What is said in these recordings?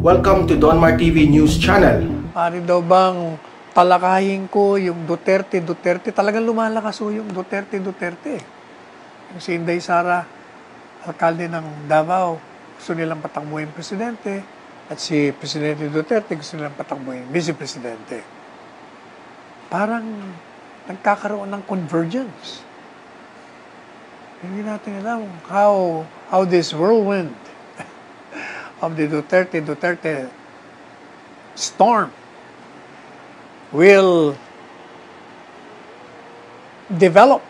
Welcome to Donmar TV News Channel. Pari daw bang talakayin ko yung Duterte, talagang lumalakas yung Duterte. Yung si Inday Sara, alkalde ng Davao, gusto nilang patakbuhin presidente, at si Presidente Duterte gusto nilang patakbuhin vice-presidente. Parang nagkakaroon ng convergence. Hindi natin alam how this whirlwind of the Duterte storm will develop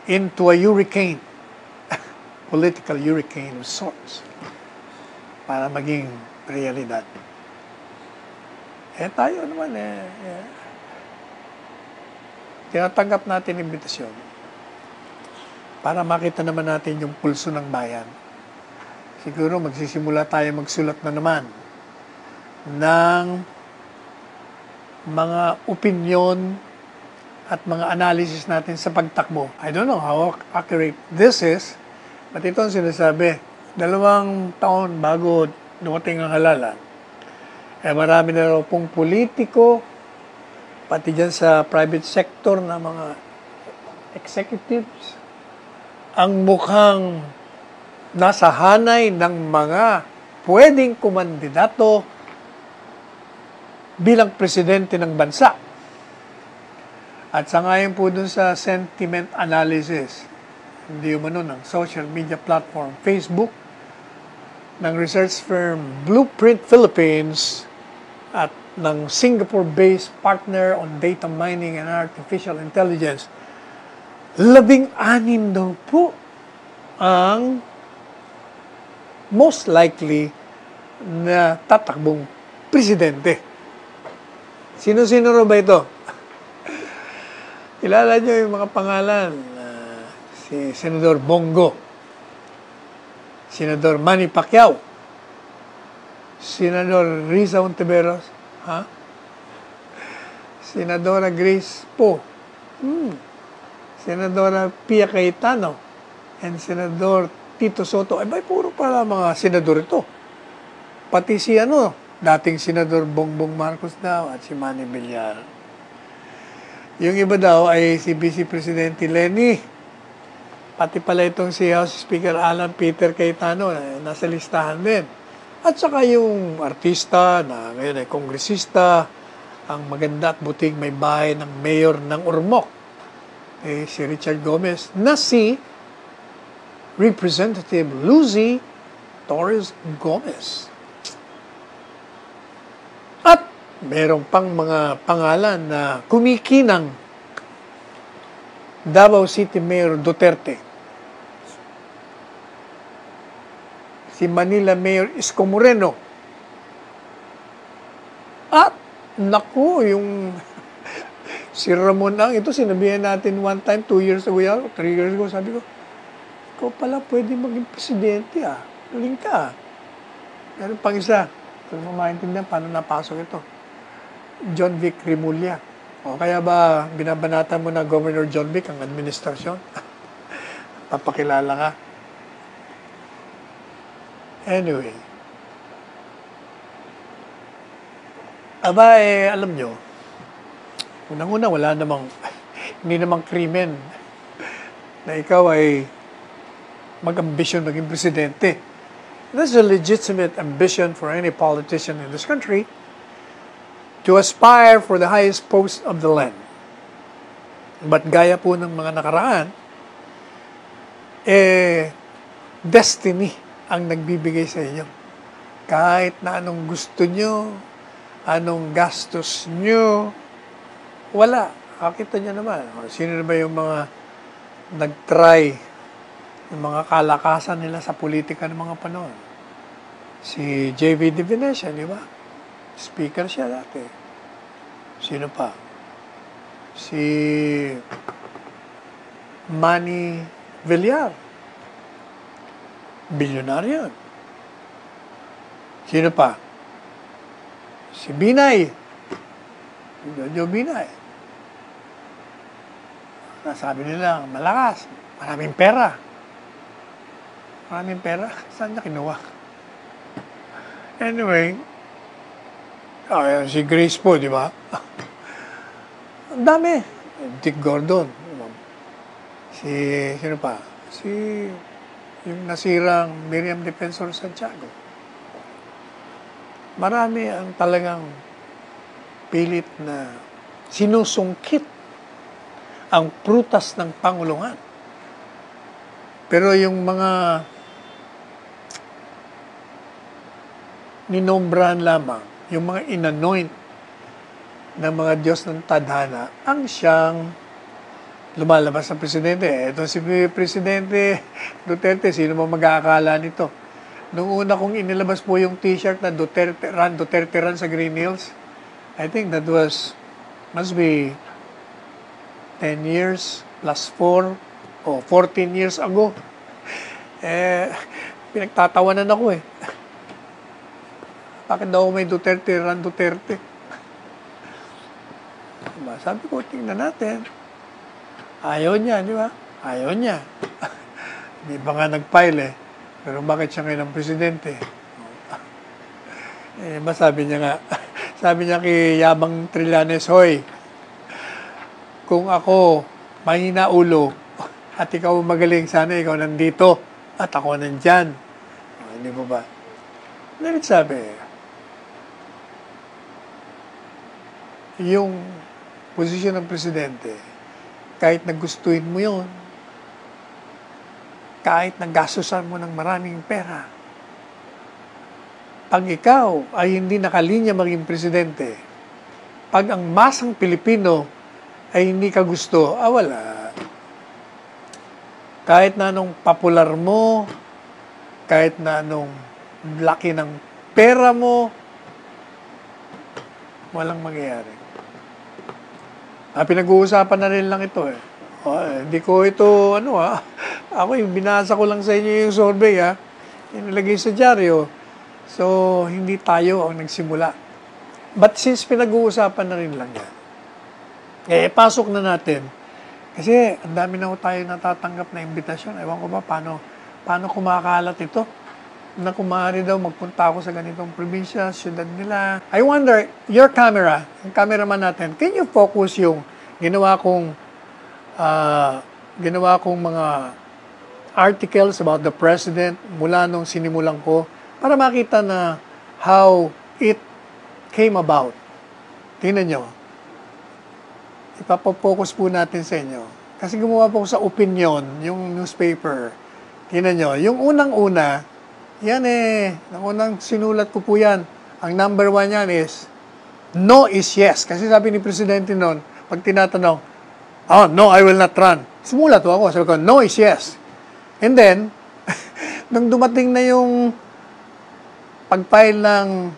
into a hurricane, political hurricane of sorts, para maging realidad. Tayo naman tinatanggap natin imbitasyon para makita naman natin yung pulso ng bayan. Siguro magsisimula tayo magsulat na naman ng mga opinyon at mga analysis natin sa pagtakbo. I don't know how accurate this is, but ito ang sinasabi. 2 taon bago dumating ang halalan, marami na raw pong politiko, pati dyan sa private sector na mga executives, ang mukhang nasa hanay ng mga pwedeng kumandidato bilang presidente ng bansa. At sangayon po dun sa sentiment analysis, hindi umano ng social media platform Facebook, ng research firm Blueprint Philippines, at ng Singapore-based partner on data mining and artificial intelligence, 16 daw po ang most likely na tatakbong presidente. Sino-sino ba ito? Kilala nyo yung mga pangalan. Si Senador Bongo, Senador Manny Pacquiao, Senador Risa Ontiveros, Senadora Grace Poe, Senadora Pia Cayetano, and Senador Tito Soto. Puro pala mga senador ito. Pati si dating Senador Bongbong Marcos daw at si Manny Villar. Yung iba daw ay si Vice Presidente Lenny. Pati pala itong si House Speaker Alan Peter Cayetano, nasa listahan din. At saka yung artista na ngayon ay kongresista, ang maganda at buting may bahay ng mayor ng Ormoc, si Richard Gomez, na si Representative Lucy Torres Gomez. At merong pang mga pangalan na kumikinang: Davao City Mayor Duterte, si Manila Mayor Isko Moreno, at naku, yung si Ramon Ang, ito sinabihan natin one time, 2 years ago, 3 years ago, sabi ko, ikaw pala pwede maging presidente, galing ka. Meron pang isa, kung maintindihan paano napasok ito, John Vic Rimulya. O kaya ba binabanata mo na Governor John Vic ang administrasyon? Papakilala ka. Anyway. Alam nyo, unang-una wala namang, hindi namang krimen na ikaw ay mag-ambisyon maging presidente. This is a legitimate ambition for any politician in this country to aspire for the highest post of the land. But gaya po ng mga nakaraan, destiny ang nagbibigay sa inyo. Kahit na anong gusto nyo, anong gastos nyo, wala. Kita nyo naman. Sino na ba yung mga nag-try, yung mga kalakasan nila sa politika ng mga panahon? Si J.V. De Venecia, di ba? Speaker siya dati. Sino pa? Si Manny Villar. Bilyonaryo. Sino pa? Si Binay. Jojo Binay. Nasabi nila, malakas, maraming pera. Maraming pera? Saan niya kinuha? Anyway, si Grace po, di ba? Ang dami. Dick Gordon. Sino pa? Yung nasirang Miriam Defensor Santiago. Marami ang talagang pilit na sinusungkit ang prutas ng pangulungan. Pero yung mga ninombrahan lamang, yung mga inanoint ng mga Diyos ng tadhana, ang siyang lumalabas sa presidente. Ito si Presidente Duterte, sino mo mag-aakala nito? Nung una kong inilabas po yung t-shirt na Duterte Run sa Green Hills, I think that must be 10 years plus 4 o 14 years ago. Pinagtatawanan ako eh. Bakit daw may Duterte Run Duterte? Diba? Sabi ko, tingnan natin. Ayaw niya, di ba? Ayaw niya. Di ba nga nag-file eh. Pero bakit siya ngayon ang presidente? Sabi niya nga, sabi niya kay Yabang Trillanes, hoy, kung ako mahina ulo at ikaw magaling, sana ikaw nandito at ako nandyan. Hindi ba ba? Then sabi, yung posisyon ng presidente, kahit nagustuhin mo yon, kahit naggastusan mo ng maraming pera, pag ikaw ay hindi nakalinya maging presidente, pag ang masang Pilipino ay hindi ka gusto, wala. Kahit na anong popular mo, kahit na anong laki ng pera mo, walang mangyayari. Pinag-uusapan na rin lang ito eh. Hindi ko ito, ako yung binasa ko lang sa inyo yung survey yung nilagay sa dyaryo. So, hindi tayo ang nagsimula. But since pinag-uusapan na rin lang yan, pasok na natin. Kasi ang dami na tayo natatanggap na imbitasyon. Ewan ko ba paano kumakalat ito? Na kumari daw magpunta ako sa ganitong probinsya, syudad nila. I wonder, your camera, yung cameraman natin, can you focus yung ginawa kong mga articles about the president mula nung sinimulan ko para makita na how it came about. Tingnan nyo. Ipapokus po natin sa inyo. Kasi gumawa po ko sa Opinion, yung newspaper. Tingnan nyo. Yung unang-una, yan ang unang sinulat ko po yan. Ang number 1 yan is, no is yes. Kasi sabi ni Presidente noon, pag tinatanong, no, I will not run. Sumulat ako. Sabi ko, no is yes. And then, nung dumating na yung pag-file ng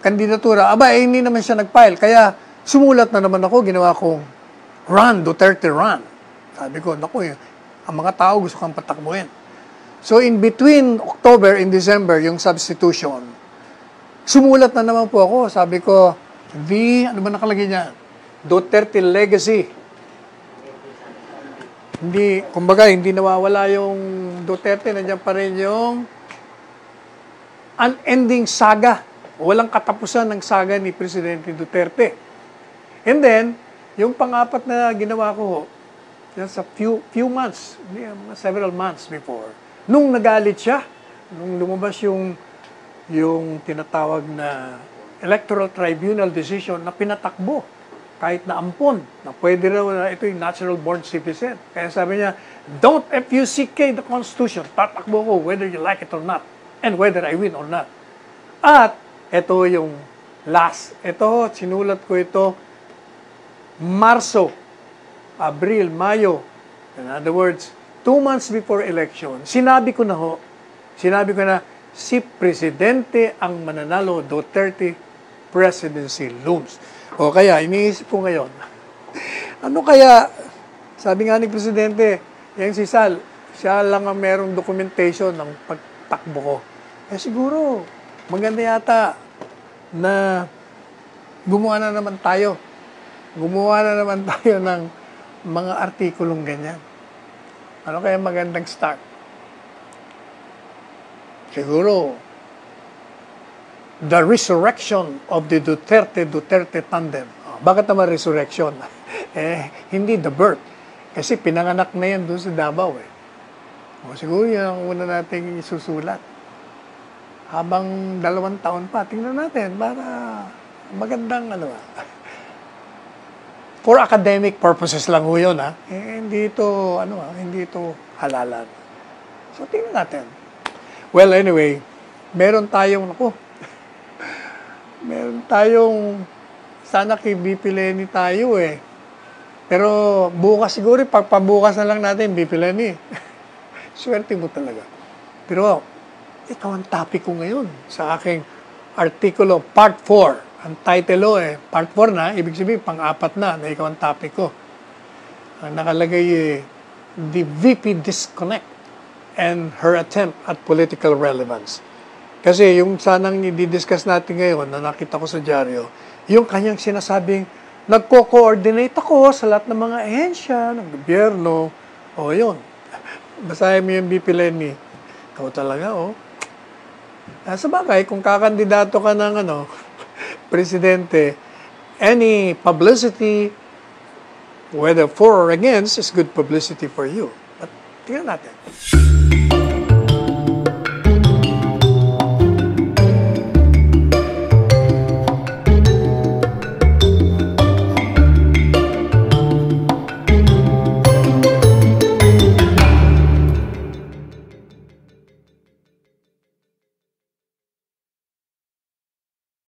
kandidatura, hindi naman siya nag-file. Kaya, sumulat na naman ako, ginawa kong, run, Duterte, run. Sabi ko, naku, ang mga tao gusto kang patakbuhin. So, in between October and December, yung substitution, sumulat na naman po ako. Sabi ko, ano ba nakalagay niya? Duterte legacy. Hindi nawawala yung Duterte, nandiyan pa rin yung unending saga. Walang katapusan ng saga ni Presidente Duterte. And then, yung pang-apat na ginawa ko, just a few months, several months before, nung nagalit siya, nung lumabas yung tinatawag na Electoral Tribunal decision na pinatakbo, kahit na ampon, na pwede raw na ito yung natural born citizen. Kaya sabi niya, don't FUCK the Constitution, tatakbo ko whether you like it or not, and whether I win or not. At ito yung last. Ito, sinulat ko ito, Marso, Abril, Mayo. In other words, 2 months before election, sinabi ko na si Presidente ang mananalo, Duterte presidency looms. O kaya, iniisip ko ngayon, ano kaya, sabi nga ni Presidente, yung si Sal, siya lang ang merong documentation ng pagtakbo ko. Siguro, maganda yata na gumawa na naman tayo ng mga artikulong ganyan. Ano kaya magandang start? Siguro, the resurrection of the Duterte tandem. Bakit naman resurrection? Hindi the birth. Kasi pinanganak na yan doon sa Davao siguro yan ang una nating isusulat. Habang 2 taon pa, tingnan natin para magandang for academic purposes lang yun hindi ito halalan. So tingnan natin. Well, anyway, meron tayong sana kay BP Lenny tayo Pero bukas siguro, pagpabukas na lang natin, BP Lenny. Swerte mo talaga. Pero ikaw ang topic ko ngayon sa aking artikulo, part 4. Ang title part 4 na, ibig sabihin, pang-4 na ikaw ang topic ko. Ang nakalagay The VP Disconnect and Her Attempt at Political Relevance. Kasi yung sanang i-discuss natin ngayon, na nakita ko sa dyaryo, yung kanyang sinasabing, nagko-coordinate ako sa lahat ng mga ahensya, ng gobyerno. Yun. Basahin mo yung BP Lenny. Ikaw talaga, Sa bagay, kung kakandidato ka ng presidente, any publicity, whether for or against, is good publicity for you. But tingnan natin.